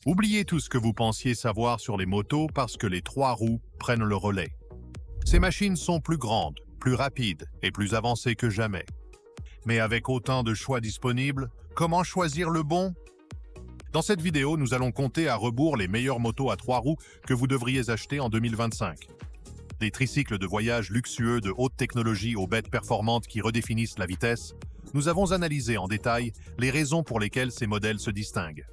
Oubliez tout ce que vous pensiez savoir sur les motos parce que les trois roues prennent le relais. Ces machines sont plus grandes, plus rapides et plus avancées que jamais. Mais avec autant de choix disponibles, comment choisir le bon? Dans cette vidéo, nous allons compter à rebours les meilleures motos à trois roues que vous devriez acheter en 2025. Des tricycles de voyage luxueux de haute technologie aux bêtes performantes qui redéfinissent la vitesse, nous avons analysé en détail les raisons pour lesquelles ces modèles se distinguent.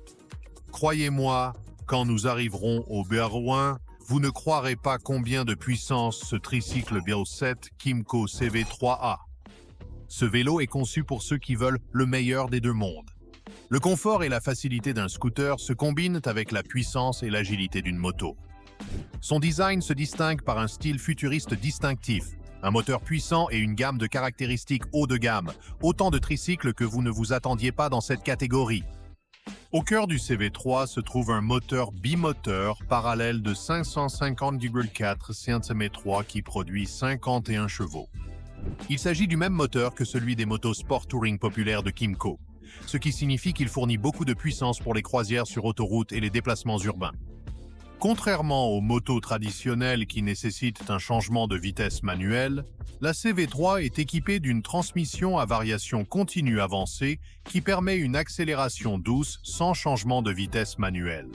Croyez-moi, quand nous arriverons au Berlin, vous ne croirez pas combien de puissance ce tricycle Bill7 Kymco CV3 a. Ce vélo est conçu pour ceux qui veulent le meilleur des deux mondes. Le confort et la facilité d'un scooter se combinent avec la puissance et l'agilité d'une moto. Son design se distingue par un style futuriste distinctif, un moteur puissant et une gamme de caractéristiques haut de gamme, autant de tricycles que vous ne vous attendiez pas dans cette catégorie. Au cœur du CV3 se trouve un moteur bimoteur parallèle de 550,4 cm3 qui produit 51 chevaux. Il s'agit du même moteur que celui des motos sport touring populaires de Kymco, ce qui signifie qu'il fournit beaucoup de puissance pour les croisières sur autoroute et les déplacements urbains. Contrairement aux motos traditionnelles qui nécessitent un changement de vitesse manuel, la CV3 est équipée d'une transmission à variation continue avancée qui permet une accélération douce sans changement de vitesse manuelle.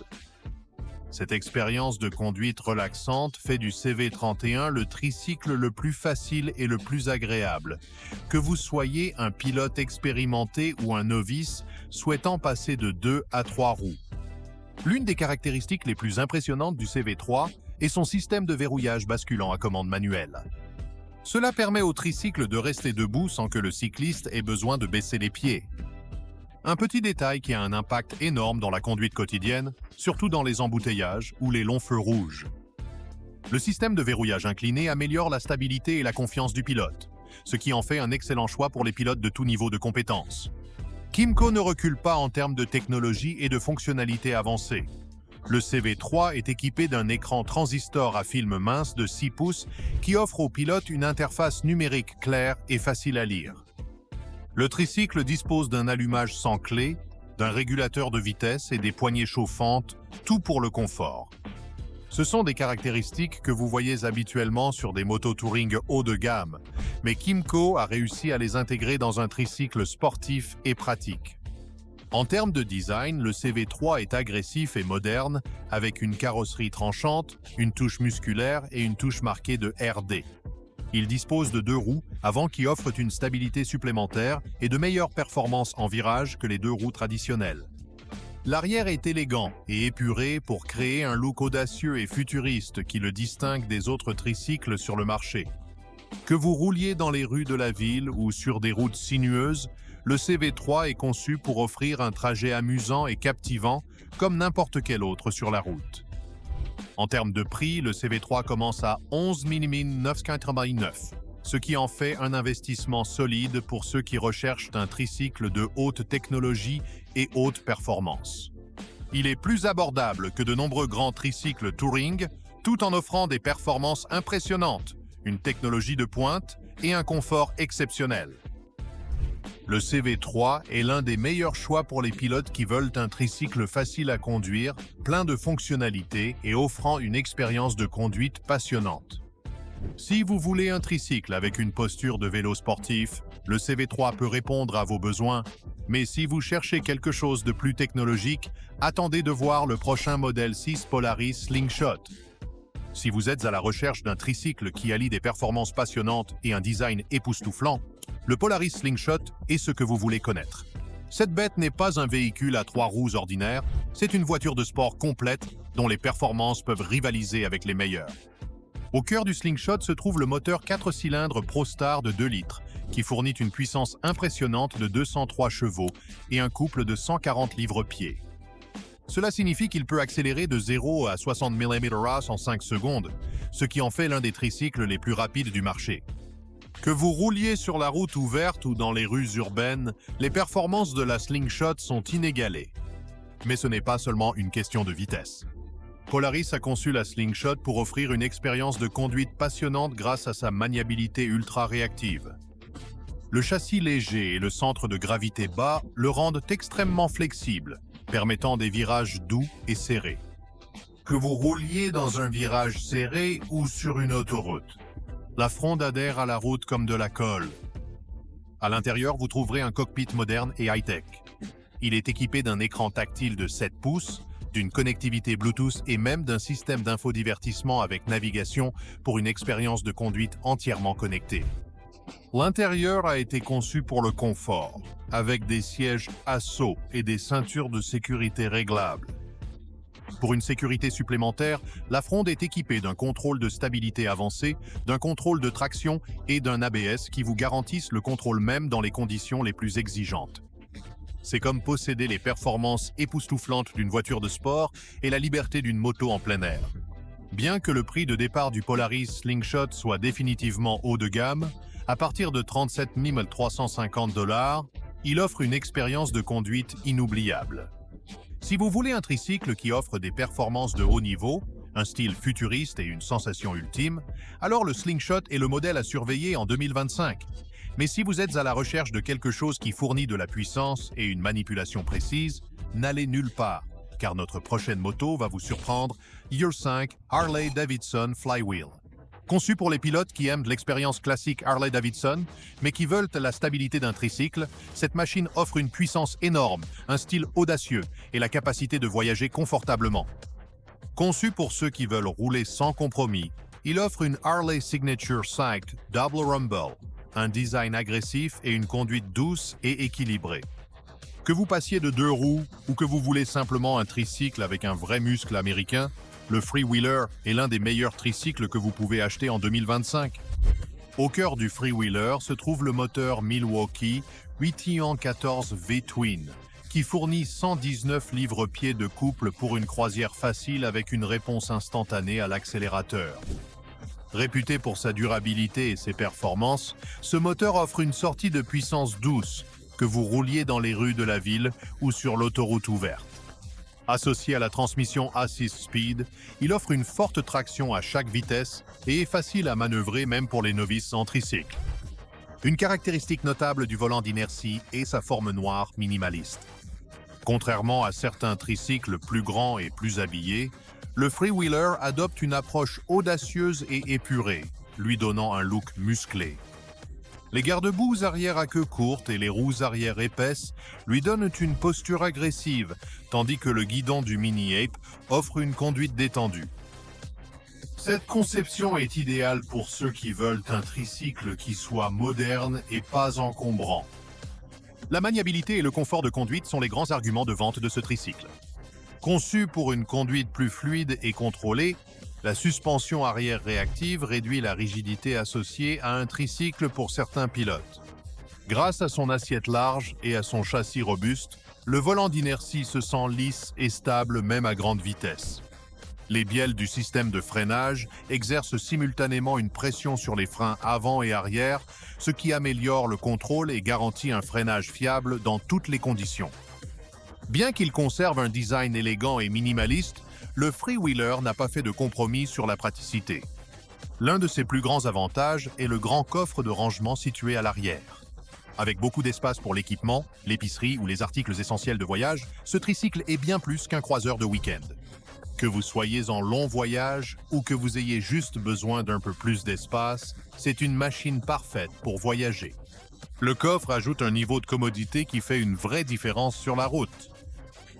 Cette expérience de conduite relaxante fait du CV31 le tricycle le plus facile et le plus agréable, que vous soyez un pilote expérimenté ou un novice souhaitant passer de 2 à 3 roues. L'une des caractéristiques les plus impressionnantes du CV3 est son système de verrouillage basculant à commande manuelle. Cela permet au tricycle de rester debout sans que le cycliste ait besoin de baisser les pieds. Un petit détail qui a un impact énorme dans la conduite quotidienne, surtout dans les embouteillages ou les longs feux rouges. Le système de verrouillage incliné améliore la stabilité et la confiance du pilote, ce qui en fait un excellent choix pour les pilotes de tout niveau de compétence. Kymco ne recule pas en termes de technologie et de fonctionnalités avancées. Le CV3 est équipé d'un écran transistor à film mince de 6 pouces qui offre au pilote une interface numérique claire et facile à lire. Le tricycle dispose d'un allumage sans clé, d'un régulateur de vitesse et des poignées chauffantes, tout pour le confort. Ce sont des caractéristiques que vous voyez habituellement sur des motos touring haut de gamme, mais Kymco a réussi à les intégrer dans un tricycle sportif et pratique. En termes de design, le CV3 est agressif et moderne, avec une carrosserie tranchante, une touche musculaire et une touche marquée de RD. Il dispose de 2 roues avant qui offrent une stabilité supplémentaire et de meilleures performances en virage que les 2 roues traditionnelles. L'arrière est élégant et épuré pour créer un look audacieux et futuriste qui le distingue des autres tricycles sur le marché. Que vous rouliez dans les rues de la ville ou sur des routes sinueuses, le CV3 est conçu pour offrir un trajet amusant et captivant comme n'importe quel autre sur la route. En termes de prix, le CV3 commence à 11 999, ce qui en fait un investissement solide pour ceux qui recherchent un tricycle de haute technologie et haute performance. Il est plus abordable que de nombreux grands tricycles touring, tout en offrant des performances impressionnantes, une technologie de pointe et un confort exceptionnel. Le CV3 est l'un des meilleurs choix pour les pilotes qui veulent un tricycle facile à conduire, plein de fonctionnalités et offrant une expérience de conduite passionnante. Si vous voulez un tricycle avec une posture de vélo sportif, le CV3 peut répondre à vos besoins, mais si vous cherchez quelque chose de plus technologique, attendez de voir le prochain modèle 6 Polaris Slingshot. Si vous êtes à la recherche d'un tricycle qui allie des performances passionnantes et un design époustouflant, le Polaris Slingshot est ce que vous voulez connaître. Cette bête n'est pas un véhicule à 3 roues ordinaire, c'est une voiture de sport complète dont les performances peuvent rivaliser avec les meilleures. Au cœur du Slingshot se trouve le moteur 4 cylindres ProStar de 2 litres, qui fournit une puissance impressionnante de 203 chevaux et un couple de 140 livres-pieds. Cela signifie qu'il peut accélérer de 0 à 60 mph en 5 secondes, ce qui en fait l'un des tricycles les plus rapides du marché. Que vous rouliez sur la route ouverte ou dans les rues urbaines, les performances de la Slingshot sont inégalées. Mais ce n'est pas seulement une question de vitesse. Polaris a conçu la Slingshot pour offrir une expérience de conduite passionnante grâce à sa maniabilité ultra réactive. Le châssis léger et le centre de gravité bas le rendent extrêmement flexible, permettant des virages doux et serrés. Que vous rouliez dans un virage serré ou sur une autoroute, la Fronde adhère à la route comme de la colle. À l'intérieur, vous trouverez un cockpit moderne et high-tech. Il est équipé d'un écran tactile de 7 pouces, d'une connectivité Bluetooth et même d'un système d'infodivertissement avec navigation pour une expérience de conduite entièrement connectée. L'intérieur a été conçu pour le confort, avec des sièges Asso et des ceintures de sécurité réglables. Pour une sécurité supplémentaire, la Fronde est équipée d'un contrôle de stabilité avancé, d'un contrôle de traction et d'un ABS qui vous garantissent le contrôle même dans les conditions les plus exigeantes. C'est comme posséder les performances époustouflantes d'une voiture de sport et la liberté d'une moto en plein air. Bien que le prix de départ du Polaris Slingshot soit définitivement haut de gamme, à partir de 37 350 $, il offre une expérience de conduite inoubliable. Si vous voulez un tricycle qui offre des performances de haut niveau, un style futuriste et une sensation ultime, alors le Slingshot est le modèle à surveiller en 2025. Mais si vous êtes à la recherche de quelque chose qui fournit de la puissance et une manipulation précise, n'allez nulle part, car notre prochaine moto va vous surprendre, Year 5 Harley-Davidson Flywheel. Conçu pour les pilotes qui aiment l'expérience classique Harley-Davidson, mais qui veulent la stabilité d'un tricycle, cette machine offre une puissance énorme, un style audacieux et la capacité de voyager confortablement. Conçu pour ceux qui veulent rouler sans compromis, il offre une Harley Signature Psyched Double Rumble, un design agressif et une conduite douce et équilibrée. Que vous passiez de 2 roues ou que vous voulez simplement un tricycle avec un vrai muscle américain, le Freewheeler est l'un des meilleurs tricycles que vous pouvez acheter en 2025. Au cœur du Freewheeler se trouve le moteur Milwaukee 814 V-Twin, qui fournit 119 livres-pieds de couple pour une croisière facile avec une réponse instantanée à l'accélérateur. Réputé pour sa durabilité et ses performances, ce moteur offre une sortie de puissance douce, que vous rouliez dans les rues de la ville ou sur l'autoroute ouverte. Associé à la transmission Assist Speed, il offre une forte traction à chaque vitesse et est facile à manœuvrer même pour les novices en tricycle. Une caractéristique notable du volant d'inertie est sa forme noire minimaliste. Contrairement à certains tricycles plus grands et plus habillés, le Freewheeler adopte une approche audacieuse et épurée, lui donnant un look musclé. Les garde-boue arrière à queue courte et les roues arrière épaisses lui donnent une posture agressive, tandis que le guidon du Mini Ape offre une conduite détendue. Cette conception est idéale pour ceux qui veulent un tricycle qui soit moderne et pas encombrant. La maniabilité et le confort de conduite sont les grands arguments de vente de ce tricycle. Conçu pour une conduite plus fluide et contrôlée, la suspension arrière réactive réduit la rigidité associée à un tricycle pour certains pilotes. Grâce à son assiette large et à son châssis robuste, le volant d'inertie se sent lisse et stable même à grande vitesse. Les bielles du système de freinage exercent simultanément une pression sur les freins avant et arrière, ce qui améliore le contrôle et garantit un freinage fiable dans toutes les conditions. Bien qu'il conserve un design élégant et minimaliste, le Freewheeler n'a pas fait de compromis sur la praticité. L'un de ses plus grands avantages est le grand coffre de rangement situé à l'arrière. Avec beaucoup d'espace pour l'équipement, l'épicerie ou les articles essentiels de voyage, ce tricycle est bien plus qu'un croiseur de week-end. Que vous soyez en long voyage ou que vous ayez juste besoin d'un peu plus d'espace, c'est une machine parfaite pour voyager. Le coffre ajoute un niveau de commodité qui fait une vraie différence sur la route.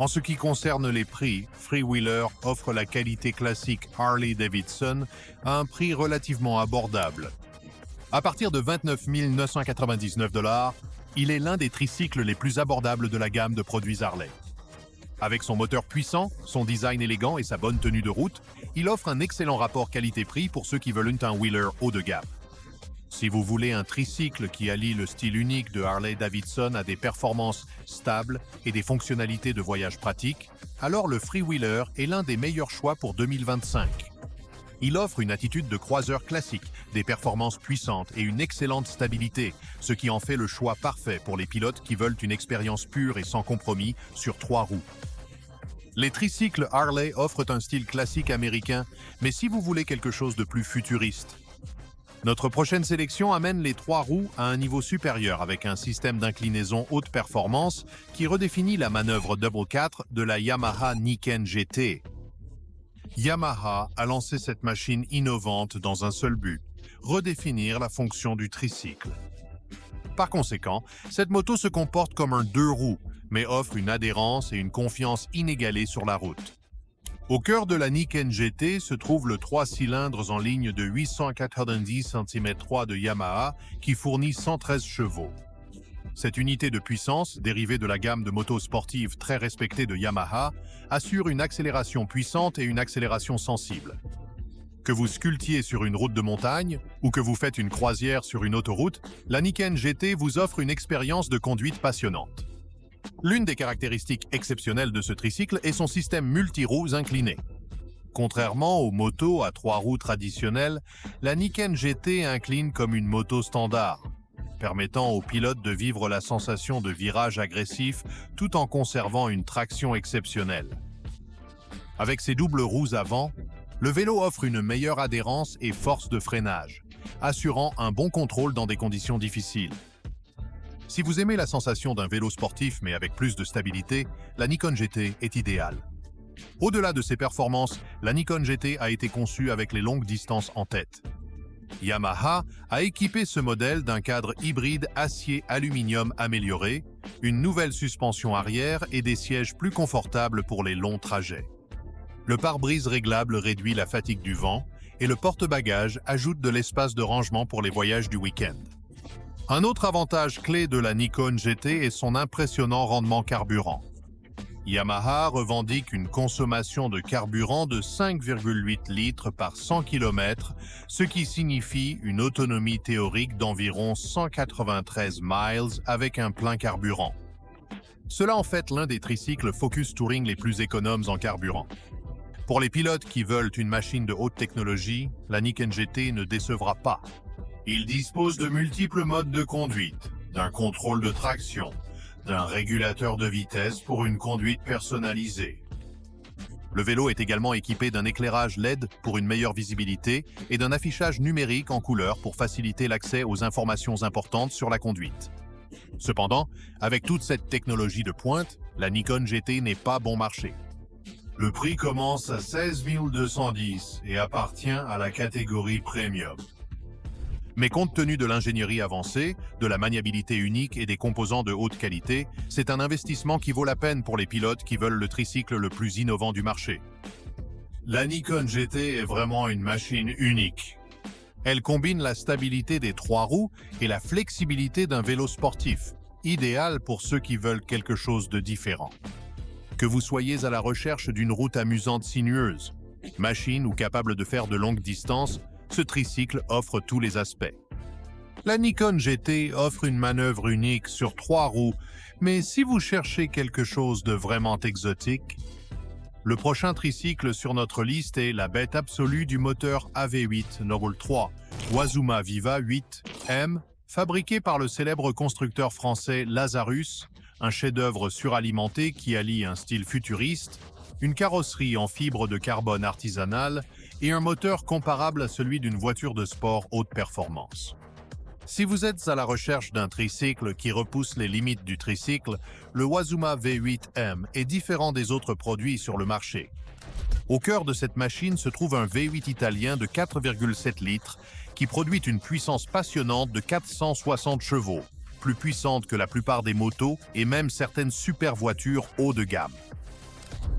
En ce qui concerne les prix, Freewheeler offre la qualité classique Harley-Davidson à un prix relativement abordable. À partir de 29 999 $, il est l'un des tricycles les plus abordables de la gamme de produits Harley. Avec son moteur puissant, son design élégant et sa bonne tenue de route, il offre un excellent rapport qualité-prix pour ceux qui veulent un wheeler haut de gamme. Si vous voulez un tricycle qui allie le style unique de Harley-Davidson à des performances stables et des fonctionnalités de voyage pratiques, alors le Freewheeler est l'un des meilleurs choix pour 2025. Il offre une attitude de croiseur classique, des performances puissantes et une excellente stabilité, ce qui en fait le choix parfait pour les pilotes qui veulent une expérience pure et sans compromis sur 3 roues. Les tricycles Harley offrent un style classique américain, mais si vous voulez quelque chose de plus futuriste, Notre prochaine sélection amène les 3 roues à un niveau supérieur avec un système d'inclinaison haute performance qui redéfinit la manœuvre Double 4 de la Yamaha Niken GT. Yamaha a lancé cette machine innovante dans un seul but, redéfinir la fonction du tricycle. Par conséquent, cette moto se comporte comme un 2 roues, mais offre une adhérence et une confiance inégalée sur la route. Au cœur de la Niken GT se trouve le 3 cylindres en ligne de 890 cm3 de Yamaha qui fournit 113 chevaux. Cette unité de puissance, dérivée de la gamme de motos sportives très respectée de Yamaha, assure une accélération puissante et une accélération sensible. Que vous sculptiez sur une route de montagne ou que vous faites une croisière sur une autoroute, la Niken GT vous offre une expérience de conduite passionnante. L'une des caractéristiques exceptionnelles de ce tricycle est son système multi-roues incliné. Contrairement aux motos à 3 roues traditionnelles, la Niken GT incline comme une moto standard, permettant au pilote de vivre la sensation de virage agressif tout en conservant une traction exceptionnelle. Avec ses doubles roues avant, le vélo offre une meilleure adhérence et force de freinage, assurant un bon contrôle dans des conditions difficiles. Si vous aimez la sensation d'un vélo sportif mais avec plus de stabilité, la Niken GT est idéale. Au-delà de ses performances, la Niken GT a été conçue avec les longues distances en tête. Yamaha a équipé ce modèle d'un cadre hybride acier-aluminium amélioré, une nouvelle suspension arrière et des sièges plus confortables pour les longs trajets. Le pare-brise réglable réduit la fatigue du vent et le porte-bagages ajoute de l'espace de rangement pour les voyages du week-end. Un autre avantage clé de la Niken GT est son impressionnant rendement carburant. Yamaha revendique une consommation de carburant de 5,8 litres par 100 km, ce qui signifie une autonomie théorique d'environ 193 miles avec un plein carburant. Cela en fait l'un des tricycles Focus Touring les plus économes en carburant. Pour les pilotes qui veulent une machine de haute technologie, la Niken GT ne décevra pas. Il dispose de multiples modes de conduite, d'un contrôle de traction, d'un régulateur de vitesse pour une conduite personnalisée. Le vélo est également équipé d'un éclairage LED pour une meilleure visibilité et d'un affichage numérique en couleur pour faciliter l'accès aux informations importantes sur la conduite. Cependant, avec toute cette technologie de pointe, la Niken GT n'est pas bon marché. Le prix commence à 16 210 et appartient à la catégorie Premium. Mais compte tenu de l'ingénierie avancée, de la maniabilité unique et des composants de haute qualité, c'est un investissement qui vaut la peine pour les pilotes qui veulent le tricycle le plus innovant du marché. La Niken GT est vraiment une machine unique. Elle combine la stabilité des 3 roues et la flexibilité d'un vélo sportif, idéal pour ceux qui veulent quelque chose de différent. Que vous soyez à la recherche d'une route amusante sinueuse, machine ou capable de faire de longues distances, ce tricycle offre tous les aspects. La Niken GT offre une manœuvre unique sur 3 roues, mais si vous cherchez quelque chose de vraiment exotique, le prochain tricycle sur notre liste est la bête absolue du moteur AV8 Noble 3, Wazuma Viva 8M, fabriqué par le célèbre constructeur français Lazarus, un chef-d'œuvre suralimenté qui allie un style futuriste, une carrosserie en fibre de carbone artisanale et un moteur comparable à celui d'une voiture de sport haute performance. Si vous êtes à la recherche d'un tricycle qui repousse les limites du tricycle, le Wazuma V8M est différent des autres produits sur le marché. Au cœur de cette machine se trouve un V8 italien de 4,7 litres qui produit une puissance passionnante de 460 chevaux, plus puissante que la plupart des motos et même certaines super voitures haut de gamme.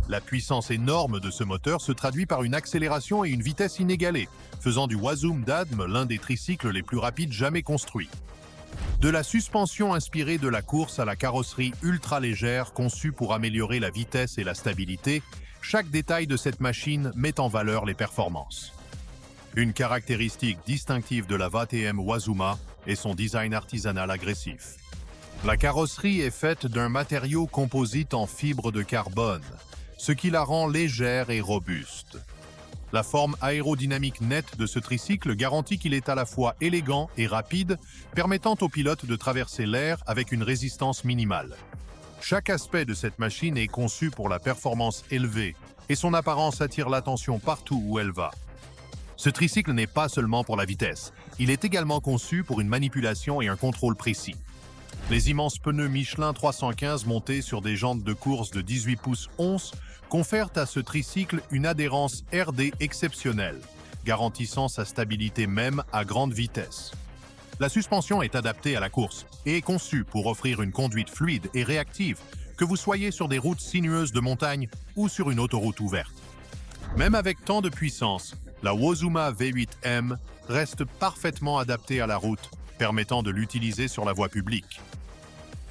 La puissance énorme de ce moteur se traduit par une accélération et une vitesse inégalées, faisant du Wazuma d'Adm l'un des tricycles les plus rapides jamais construits. De la suspension inspirée de la course à la carrosserie ultra légère conçue pour améliorer la vitesse et la stabilité, chaque détail de cette machine met en valeur les performances. Une caractéristique distinctive de la VTM Wazuma est son design artisanal agressif. La carrosserie est faite d'un matériau composite en fibre de carbone, ce qui la rend légère et robuste. La forme aérodynamique nette de ce tricycle garantit qu'il est à la fois élégant et rapide, permettant au pilote de traverser l'air avec une résistance minimale. Chaque aspect de cette machine est conçu pour la performance élevée et son apparence attire l'attention partout où elle va. Ce tricycle n'est pas seulement pour la vitesse, il est également conçu pour une manipulation et un contrôle précis. Les immenses pneus Michelin 315 montés sur des jantes de course de 18 pouces 11 confèrent à ce tricycle une adhérence RD exceptionnelle, garantissant sa stabilité même à grande vitesse. La suspension est adaptée à la course et est conçue pour offrir une conduite fluide et réactive, que vous soyez sur des routes sinueuses de montagne ou sur une autoroute ouverte. Même avec tant de puissance, la Wozuma V8M reste parfaitement adaptée à la route, permettant de l'utiliser sur la voie publique.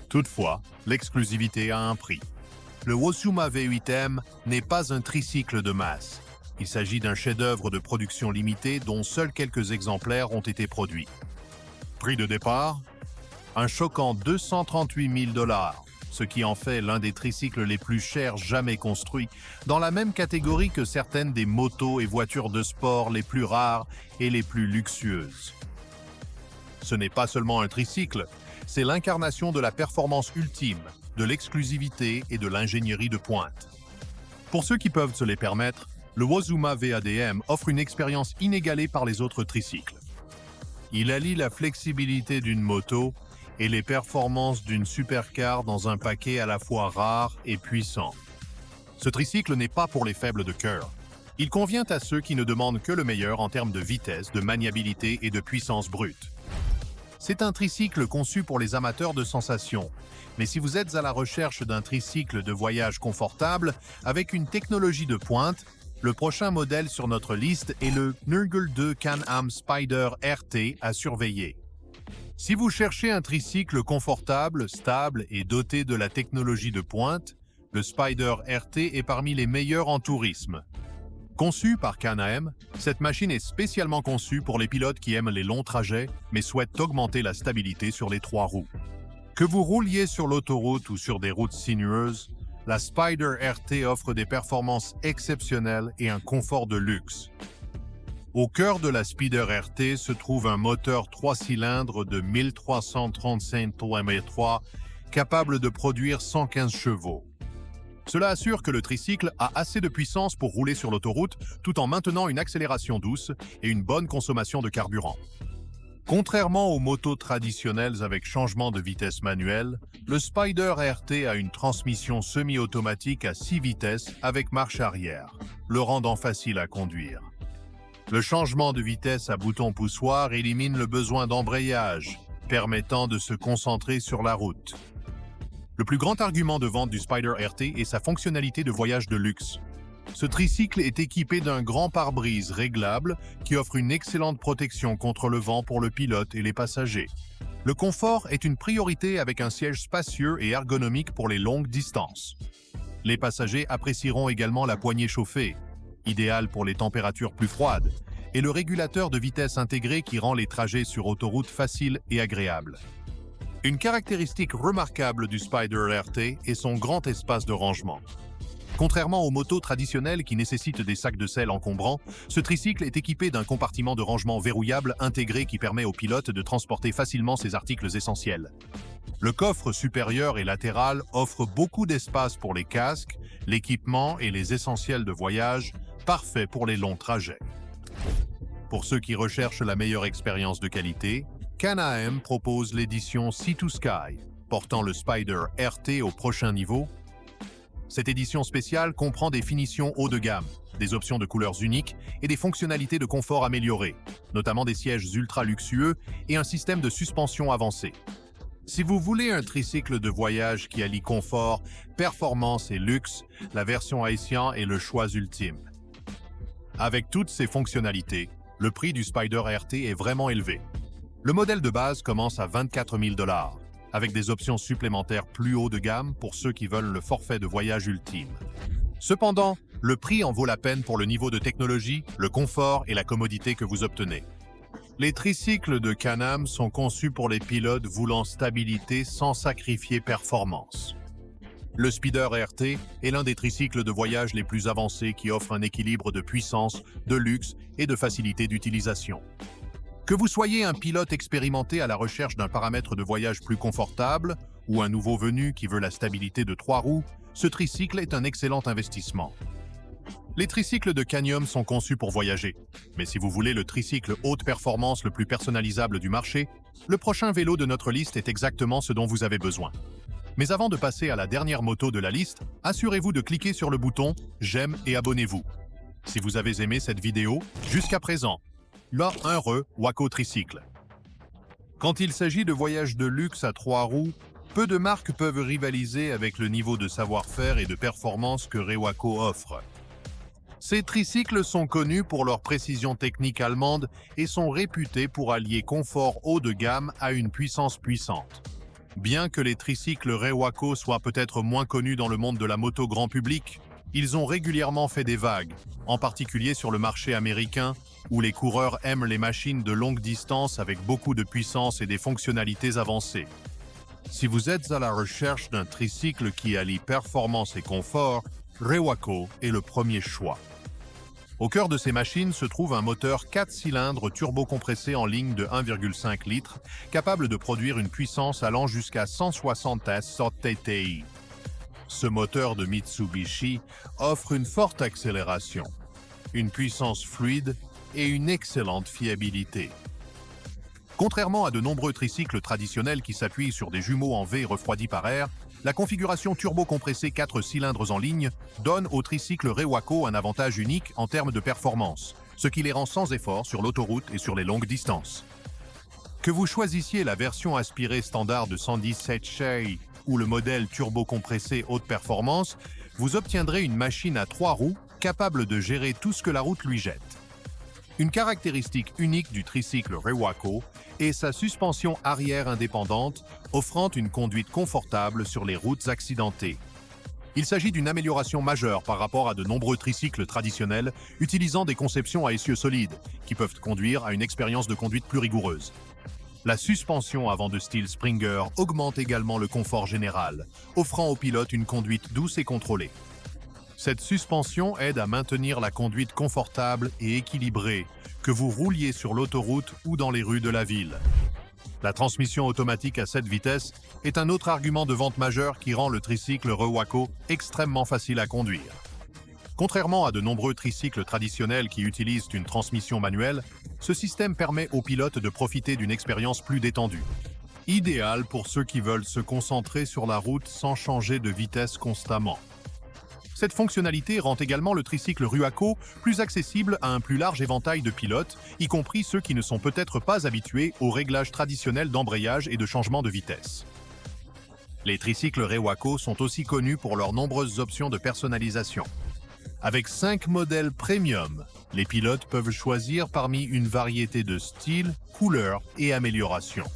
Toutefois, l'exclusivité a un prix. Le Wozuma V8M n'est pas un tricycle de masse. Il s'agit d'un chef-d'œuvre de production limitée dont seuls quelques exemplaires ont été produits. Prix de départ? Un choquant 238 000 $, ce qui en fait l'un des tricycles les plus chers jamais construits, dans la même catégorie que certaines des motos et voitures de sport les plus rares et les plus luxueuses. Ce n'est pas seulement un tricycle, c'est l'incarnation de la performance ultime, de l'exclusivité et de l'ingénierie de pointe. Pour ceux qui peuvent se les permettre, le Wozuma VADM offre une expérience inégalée par les autres tricycles. Il allie la flexibilité d'une moto et les performances d'une supercar dans un paquet à la fois rare et puissant. Ce tricycle n'est pas pour les faibles de cœur. Il convient à ceux qui ne demandent que le meilleur en termes de vitesse, de maniabilité et de puissance brute. C'est un tricycle conçu pour les amateurs de sensations, mais si vous êtes à la recherche d'un tricycle de voyage confortable avec une technologie de pointe, le prochain modèle sur notre liste est le Nergal 2 Can-Am Spyder RT à surveiller. Si vous cherchez un tricycle confortable, stable et doté de la technologie de pointe, le Spyder RT est parmi les meilleurs en tourisme. Conçu par Can-Am, cette machine est spécialement conçue pour les pilotes qui aiment les longs trajets mais souhaitent augmenter la stabilité sur les trois roues. Que vous rouliez sur l'autoroute ou sur des routes sinueuses, la Spyder RT offre des performances exceptionnelles et un confort de luxe. Au cœur de la Spyder RT se trouve un moteur 3 cylindres de 1335 km/h capable de produire 115 chevaux. Cela assure que le tricycle a assez de puissance pour rouler sur l'autoroute tout en maintenant une accélération douce et une bonne consommation de carburant. Contrairement aux motos traditionnelles avec changement de vitesse manuel, le Spyder RT a une transmission semi-automatique à 6 vitesses avec marche arrière, le rendant facile à conduire. Le changement de vitesse à bouton poussoir élimine le besoin d'embrayage, permettant de se concentrer sur la route. Le plus grand argument de vente du Spyder RT est sa fonctionnalité de voyage de luxe. Ce tricycle est équipé d'un grand pare-brise réglable qui offre une excellente protection contre le vent pour le pilote et les passagers. Le confort est une priorité avec un siège spacieux et ergonomique pour les longues distances. Les passagers apprécieront également la poignée chauffée, idéale pour les températures plus froides, et le régulateur de vitesse intégré qui rend les trajets sur autoroute faciles et agréables. Une caractéristique remarquable du Spyder RT est son grand espace de rangement. Contrairement aux motos traditionnelles qui nécessitent des sacs de selle encombrants, ce tricycle est équipé d'un compartiment de rangement verrouillable intégré qui permet au pilote de transporter facilement ses articles essentiels. Le coffre supérieur et latéral offre beaucoup d'espace pour les casques, l'équipement et les essentiels de voyage, parfait pour les longs trajets. Pour ceux qui recherchent la meilleure expérience de qualité, Can-Am propose l'édition Sea to Sky, portant le Spyder RT au prochain niveau. Cette édition spéciale comprend des finitions haut de gamme, des options de couleurs uniques et des fonctionnalités de confort améliorées, notamment des sièges ultra luxueux et un système de suspension avancé. Si vous voulez un tricycle de voyage qui allie confort, performance et luxe, la version haïtienne est le choix ultime. Avec toutes ces fonctionnalités, le prix du Spyder RT est vraiment élevé. Le modèle de base commence à 24 000 $, avec des options supplémentaires plus haut de gamme pour ceux qui veulent le forfait de voyage ultime. Cependant, le prix en vaut la peine pour le niveau de technologie, le confort et la commodité que vous obtenez. Les tricycles de Can-Am sont conçus pour les pilotes voulant stabilité sans sacrifier performance. Le Spyder RT est l'un des tricycles de voyage les plus avancés qui offre un équilibre de puissance, de luxe et de facilité d'utilisation. Que vous soyez un pilote expérimenté à la recherche d'un paramètre de voyage plus confortable ou un nouveau venu qui veut la stabilité de 3 roues, ce tricycle est un excellent investissement. Les tricycles de Canyon sont conçus pour voyager. Mais si vous voulez le tricycle haute performance le plus personnalisable du marché, le prochain vélo de notre liste est exactement ce dont vous avez besoin. Mais avant de passer à la dernière moto de la liste, assurez-vous de cliquer sur le bouton « J'aime » et abonnez-vous. Si vous avez aimé cette vidéo, jusqu'à présent, là un Waco Tricycle. Quand il s'agit de voyages de luxe à 3 roues, peu de marques peuvent rivaliser avec le niveau de savoir-faire et de performance que Waco offre. Ces tricycles sont connus pour leur précision technique allemande et sont réputés pour allier confort haut de gamme à une puissance puissante. Bien que les tricycles Waco soient peut-être moins connus dans le monde de la moto grand public, ils ont régulièrement fait des vagues, en particulier sur le marché américain, où les coureurs aiment les machines de longue distance avec beaucoup de puissance et des fonctionnalités avancées. Si vous êtes à la recherche d'un tricycle qui allie performance et confort, Waco est le premier choix. Au cœur de ces machines se trouve un moteur 4 cylindres turbocompressé en ligne de 1,5 litres, capable de produire une puissance allant jusqu'à 160 TTI. Ce moteur de Mitsubishi offre une forte accélération, une puissance fluide et une excellente fiabilité. Contrairement à de nombreux tricycles traditionnels qui s'appuient sur des jumeaux en V refroidis par air, la configuration turbo-compressée 4 cylindres en ligne donne aux tricycles Waco un avantage unique en termes de performance, ce qui les rend sans effort sur l'autoroute et sur les longues distances. Que vous choisissiez la version aspirée standard de 117 Shea ou le modèle turbo-compressé haute performance, vous obtiendrez une machine à 3 roues capable de gérer tout ce que la route lui jette. Une caractéristique unique du tricycle Waco est sa suspension arrière indépendante, offrant une conduite confortable sur les routes accidentées. Il s'agit d'une amélioration majeure par rapport à de nombreux tricycles traditionnels utilisant des conceptions à essieux solides, qui peuvent conduire à une expérience de conduite plus rigoureuse. La suspension avant de style Springer augmente également le confort général, offrant au pilote une conduite douce et contrôlée. Cette suspension aide à maintenir la conduite confortable et équilibrée, que vous rouliez sur l'autoroute ou dans les rues de la ville. La transmission automatique à 7 vitesses est un autre argument de vente majeur qui rend le tricycle Waco extrêmement facile à conduire. Contrairement à de nombreux tricycles traditionnels qui utilisent une transmission manuelle, ce système permet aux pilotes de profiter d'une expérience plus détendue. Idéal pour ceux qui veulent se concentrer sur la route sans changer de vitesse constamment. Cette fonctionnalité rend également le tricycle Waco plus accessible à un plus large éventail de pilotes, y compris ceux qui ne sont peut-être pas habitués aux réglages traditionnels d'embrayage et de changement de vitesse. Les tricycles Waco sont aussi connus pour leurs nombreuses options de personnalisation. Avec 5 modèles premium, les pilotes peuvent choisir parmi une variété de styles, couleurs et améliorations.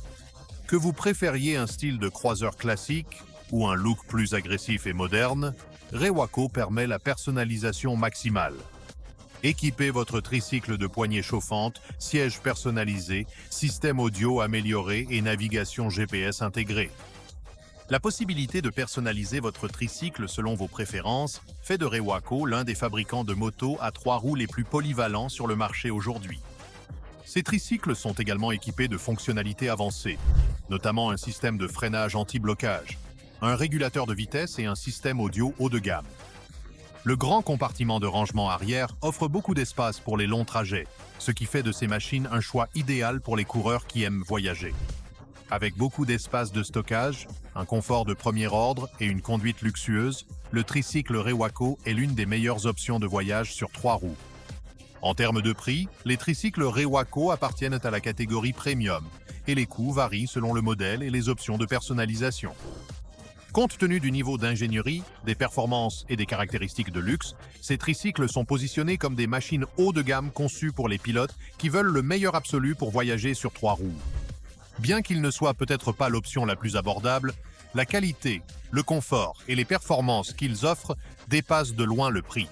Que vous préfériez un style de croiseur classique ou un look plus agressif et moderne, Waco permet la personnalisation maximale. Équipez votre tricycle de poignées chauffantes, sièges personnalisés, système audio amélioré et navigation GPS intégrée. La possibilité de personnaliser votre tricycle selon vos préférences fait de Waco l'un des fabricants de motos à 3 roues les plus polyvalents sur le marché aujourd'hui. Ces tricycles sont également équipés de fonctionnalités avancées, notamment un système de freinage anti-blocage, un régulateur de vitesse et un système audio haut de gamme. Le grand compartiment de rangement arrière offre beaucoup d'espace pour les longs trajets, ce qui fait de ces machines un choix idéal pour les coureurs qui aiment voyager. Avec beaucoup d'espace de stockage, un confort de premier ordre et une conduite luxueuse, le tricycle Waco est l'une des meilleures options de voyage sur 3 roues. En termes de prix, les tricycles Waco appartiennent à la catégorie premium et les coûts varient selon le modèle et les options de personnalisation. Compte tenu du niveau d'ingénierie, des performances et des caractéristiques de luxe, ces tricycles sont positionnés comme des machines haut de gamme conçues pour les pilotes qui veulent le meilleur absolu pour voyager sur 3 roues. Bien qu'ils ne soient peut-être pas l'option la plus abordable, la qualité, le confort et les performances qu'ils offrent dépassent de loin le prix.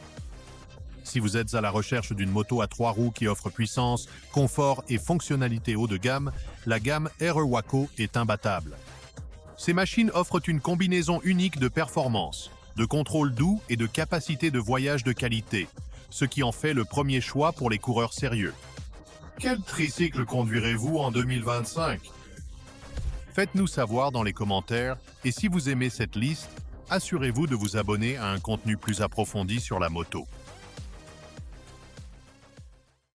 Si vous êtes à la recherche d'une moto à 3 roues qui offre puissance, confort et fonctionnalité haut de gamme, la gamme Waco est imbattable. Ces machines offrent une combinaison unique de performance, de contrôle doux et de capacité de voyage de qualité, ce qui en fait le premier choix pour les coureurs sérieux. Quel tricycle conduirez-vous en 2025? Faites-nous savoir dans les commentaires et si vous aimez cette liste, assurez-vous de vous abonner à un contenu plus approfondi sur la moto.